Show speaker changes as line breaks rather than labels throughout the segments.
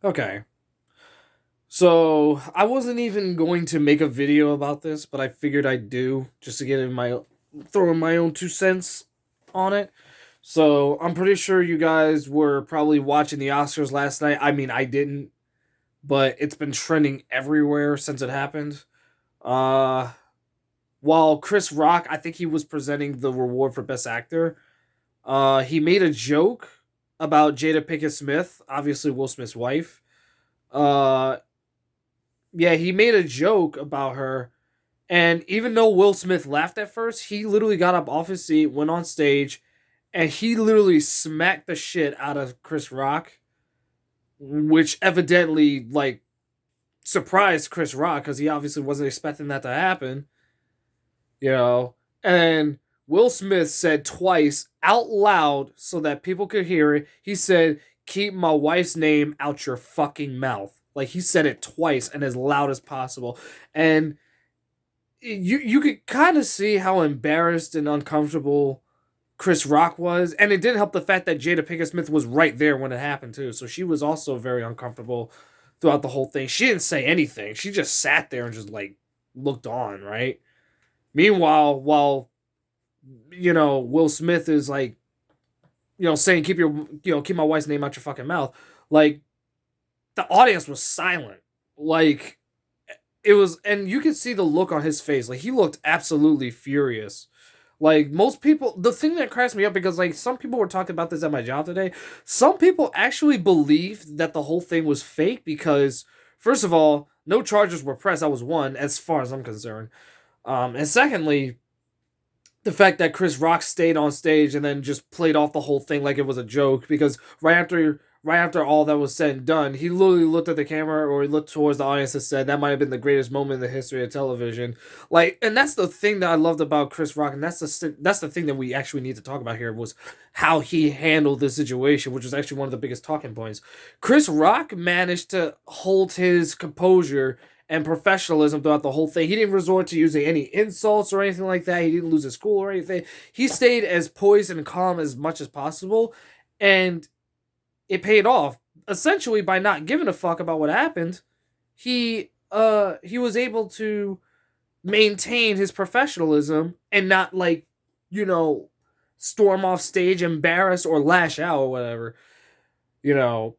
Okay. So I wasn't even going to make a video about this, but I figured I'd do just to get in my throw in my own 2 cents on it. So I'm pretty sure you guys were probably watching the Oscars last night. I mean, I didn't, but it's been trending everywhere since it happened. Uh, while Chris Rock, I think he was presenting the reward for Best Actor. He made a joke about Jada Pinkett Smith, obviously Will Smith's wife. Uh, yeah, he made a joke about her, and even though Will Smith laughed at first, he literally got up off his seat, went on stage, and he literally smacked the shit out of Chris Rock, which evidently surprised Chris Rock because he obviously wasn't expecting that to happen, you know. And Will Smith said twice out loud so that people could hear it. He said, "Keep my wife's name out your fucking mouth." Like he said it twice and as loud as possible. And you could kind of see how embarrassed and uncomfortable Chris Rock was, and it didn't help the fact that Jada Pinkett Smith was right there when it happened too. So she was also very uncomfortable throughout the whole thing. She didn't say anything. She just sat there and just looked on, right? Meanwhile, while Will Smith is saying keep my wife's name out your fucking mouth, like the audience was silent. Like it was, and you could see the look on his face. Like he looked absolutely furious. Like most people, the thing that cracks me up because some people were talking about this at my job today. Some people actually believed that the whole thing was fake because, first of all, no charges were pressed. That was one, as far as I'm concerned. And secondly, the fact that Chris Rock stayed on stage and then just played off the whole thing like it was a joke because right after all that was said and done, he literally looked at the camera or he looked towards the audience and said that might have been the greatest moment in the history of television. And that's the thing that I loved about Chris Rock, and that's the thing that we actually need to talk about here was how he handled this situation, which was actually one of the biggest talking points. Chris Rock managed to hold his composure and professionalism throughout the whole thing. He didn't resort to using any insults or anything like that. He didn't lose his cool or anything. He stayed as poised and calm as much as possible, and it paid off. Essentially, by not giving a fuck about what happened, he was able to maintain his professionalism and not you know storm off stage embarrassed or lash out or whatever. You know,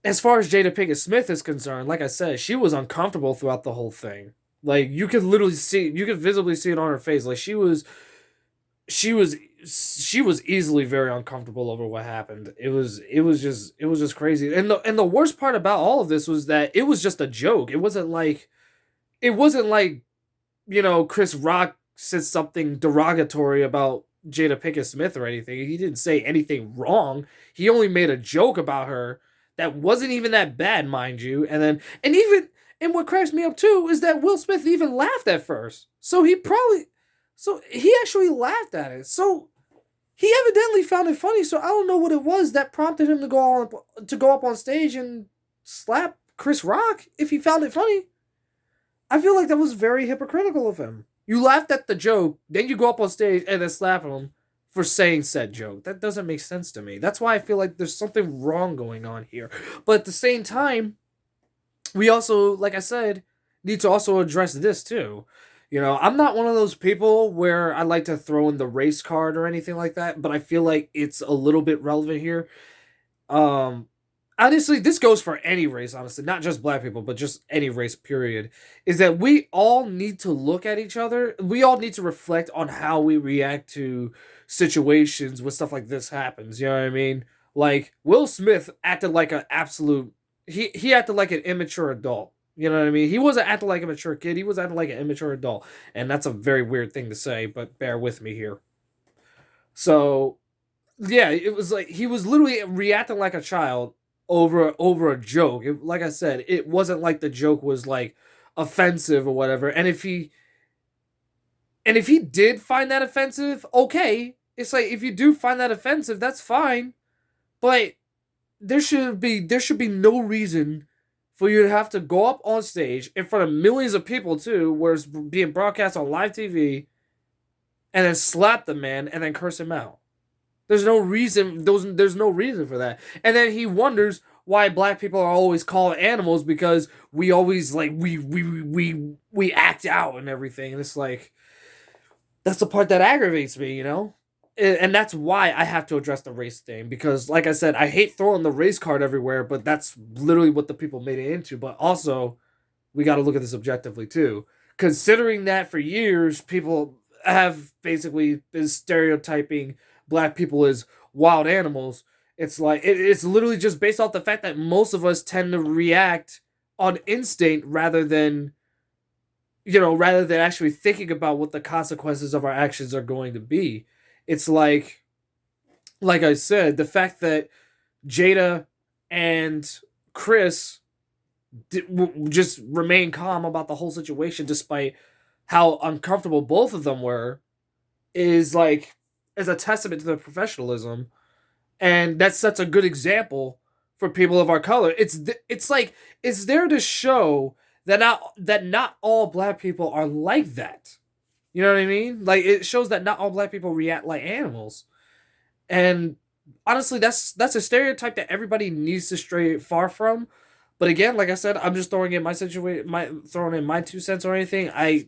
as far as Jada Pinkett Smith is concerned, like I said, she was uncomfortable throughout the whole thing. Like you could visibly see it on her face. Like she was, she was easily very uncomfortable over what happened. It was just crazy. And the worst part about all of this was that it was just a joke. It wasn't like Chris Rock said something derogatory about Jada Pinkett Smith or anything. He didn't say anything wrong. He only made a joke about her that wasn't even that bad, mind you. And what cracks me up too is that Will Smith even laughed at first. So he actually laughed at it. So he evidently found it funny. So I don't know what it was that prompted him to go up on stage and slap Chris Rock if he found it funny. I feel like that was very hypocritical of him. You laughed at the joke, then you go up on stage and then slap him for saying said joke. That doesn't make sense to me. That's why I feel like there's something wrong going on here. But at the same time, we also, like I said, need to also address this too. I'm not one of those people where I like to throw in the race card or anything like that, but I feel like it's a little bit relevant here. Um, Honestly, this goes for any race, honestly, not just black people, but just any race, period. Is that we all need to look at each other. We all need to reflect on how we react to situations when stuff like this happens. You know what I mean? Like Will Smith acted like an absolute. He acted like an immature adult. You know what I mean? He wasn't acting like a mature kid. He was acting like an immature adult, and that's a very weird thing to say. But bear with me here. So yeah, it was like he was literally reacting like a child over a joke. Like I said, it wasn't like the joke was offensive or whatever. And if he did find that offensive, okay. It's like if you do find that offensive, that's fine. But there should be no reason for you to have to go up on stage in front of millions of people too, where it's being broadcast on live TV, and then slap the man and then curse him out. There's no reason. There's no reason for that. And then he wonders why black people are always called animals, because we always like we act out and everything, and it's like that's the part that aggravates me, you know. And that's why I have to address the race thing, because like I said, I hate throwing the race card everywhere, but that's literally what the people made it into. But also, we got to look at this objectively too, considering that for years people have basically been stereotyping black people as wild animals. It's like it's literally just based off the fact that most of us tend to react on instinct rather than actually thinking about what the consequences of our actions are going to be. It's like I said, the fact that Jada and Chris just remain calm about the whole situation despite how uncomfortable both of them were is a testament to their professionalism, and that sets a good example for people of our color. It's like it's there to show that not all black people are like that. You know what I mean? Like, it shows that not all black people react like animals. And honestly, that's a stereotype that everybody needs to stray far from. But again, like I said, I'm just throwing in my 2 cents or anything. I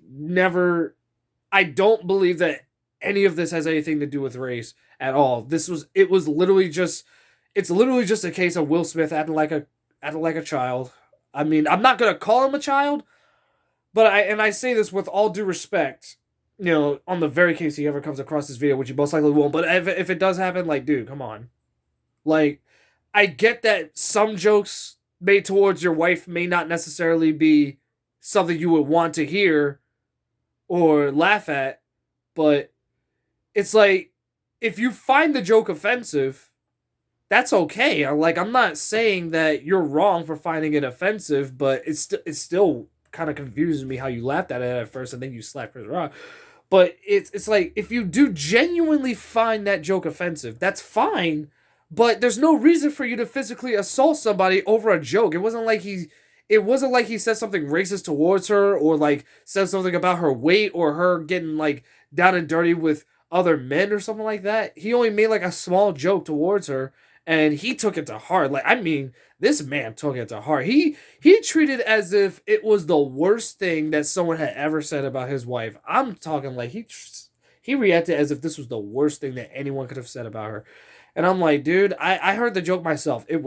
don't believe that any of this has anything to do with race at all. It's literally just a case of Will Smith acting like a child. I mean, I'm not gonna call him a child, but I say this with all due respect, on the very case he ever comes across this video, which he most likely won't. But if it does happen, like, dude, come on. Like, I get that some jokes made towards your wife may not necessarily be something you would want to hear or laugh at, but it's like, if you find the joke offensive, that's okay. I'm not saying that you're wrong for finding it offensive, but it's still kind of confuses me how you laughed at it at first and then you slapped Chris Rock. But it's like, if you do genuinely find that joke offensive, that's fine. But there's no reason for you to physically assault somebody over a joke. It wasn't like he said something racist towards her, or like said something about her weight, or her getting like down and dirty with other men or something like that. He only made like a small joke towards her, and he took it to heart. Like, I mean, this man took it to heart. He treated it as if it was the worst thing that someone had ever said about his wife. I'm talking like he reacted as if this was the worst thing that anyone could have said about her. And I'm like, dude, I heard the joke myself. It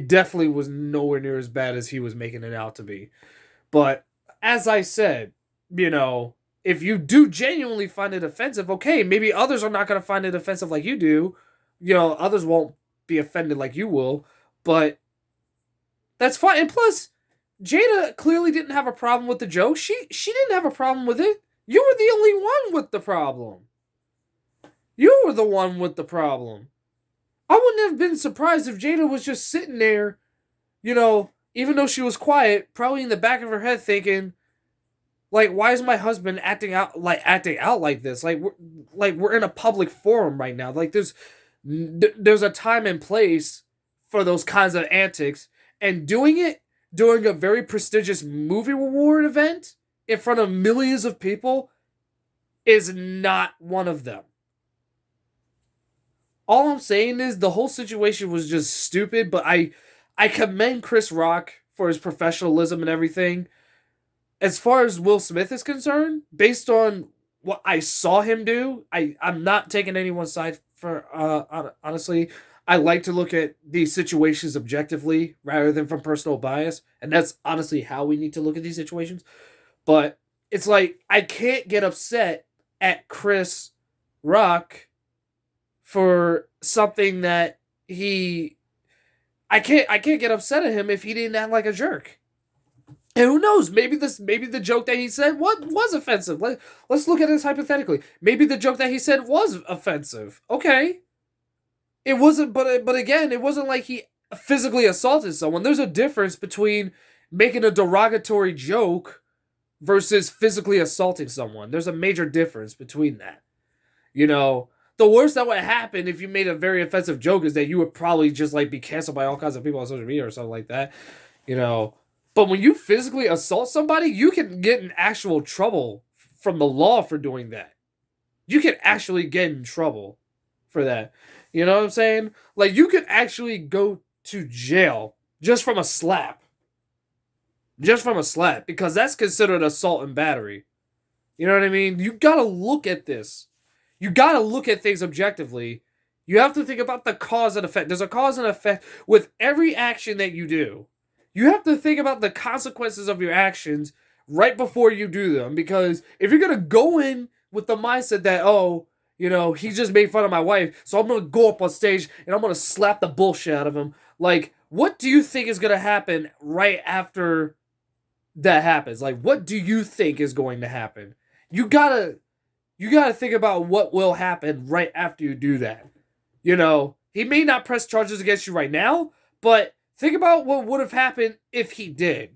definitely was nowhere near as bad as he was making it out to be. But as I said, if you do genuinely find it offensive, okay, maybe others are not going to find it offensive like you do. Others won't be offended like you will, but that's fine. And plus, Jada clearly didn't have a problem with the joke. She didn't have a problem with it. You were the only one with the problem. You were the one with the problem. I wouldn't have been surprised if Jada was just sitting there, even though she was quiet, probably in the back of her head thinking, like, why is my husband acting out like this? Like we're in a public forum right now. Like, there's a time and place for those kinds of antics, and doing it during a very prestigious movie award event in front of millions of people is not one of them. All I'm saying is the whole situation was just stupid, but I commend Chris Rock for his professionalism and everything. As far as Will Smith is concerned, based on what I saw him do, I'm not taking anyone's side for honestly. I like to look at these situations objectively rather than from personal bias, and that's honestly how we need to look at these situations. But it's like, I can't get upset at Chris Rock for something that I can't get upset at him if he didn't act like a jerk. And who knows? Maybe the joke that he said was offensive. Let's look at this hypothetically. Maybe the joke that he said was offensive. Okay, it wasn't. But again, it wasn't like he physically assaulted someone. There's a difference between making a derogatory joke versus physically assaulting someone. There's a major difference between that. The worst that would happen if you made a very offensive joke is that you would probably just like be canceled by all kinds of people on social media or something like that. But when you physically assault somebody, you can get in actual trouble from the law for doing that. You can actually get in trouble for that. You know what I'm saying? Like, you could actually go to jail just from a slap. Just from a slap, because that's considered assault and battery. You know what I mean? You gotta look at this. You gotta look at things objectively. You have to think about the cause and effect. There's a cause and effect with every action that you do. You have to think about the consequences of your actions right before you do them. Because if you're gonna go in with the mindset that, oh, he just made fun of my wife, so I'm gonna go up on stage and I'm gonna slap the bullshit out of him. Like, what do you think is gonna happen right after that happens? Like, what do you think is going to happen? You gotta think about what will happen right after you do that. He may not press charges against you right now, but think about what would have happened if he did.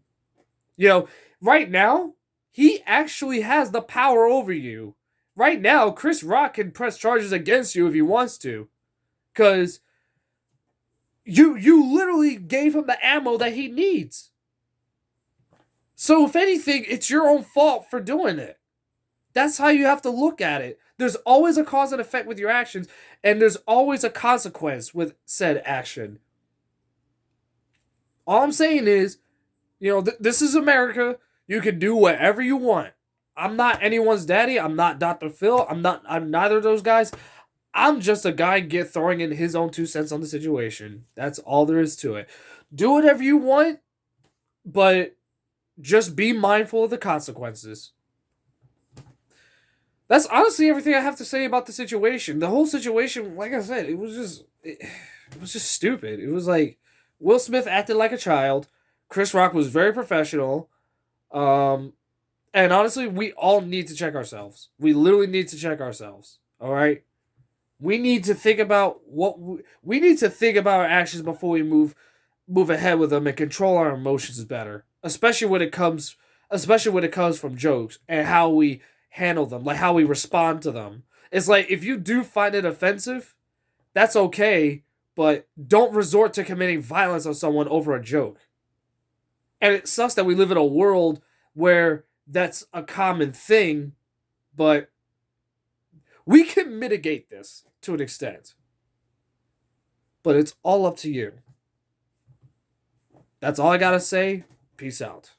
Right now, he actually has the power over you. Right now, Chris Rock can press charges against you if he wants to. Because you literally gave him the ammo that he needs. So if anything, it's your own fault for doing it. That's how you have to look at it. There's always a cause and effect with your actions, and there's always a consequence with said action. All I'm saying is, this is America. You can do whatever you want. I'm not anyone's daddy. I'm not Dr. Phil. I'm neither of those guys. I'm just a guy throwing in his own 2 cents on the situation. That's all there is to it. Do whatever you want, but just be mindful of the consequences. That's honestly everything I have to say about the situation. The whole situation, like I said, it was just stupid. It was like Will Smith acted like a child. Chris Rock was very professional. And honestly, we all need to check ourselves. We literally need to check ourselves. All right? We need to think about we need to think about our actions before we move ahead with them and control our emotions better. Especially when it comes from jokes and how we handle them, like how we respond to them. It's like, if you do find it offensive, that's okay, but don't resort to committing violence on someone over a joke. And it sucks that we live in a world where that's a common thing, but we can mitigate this to an extent. But it's all up to you. That's all I gotta say. Peace out.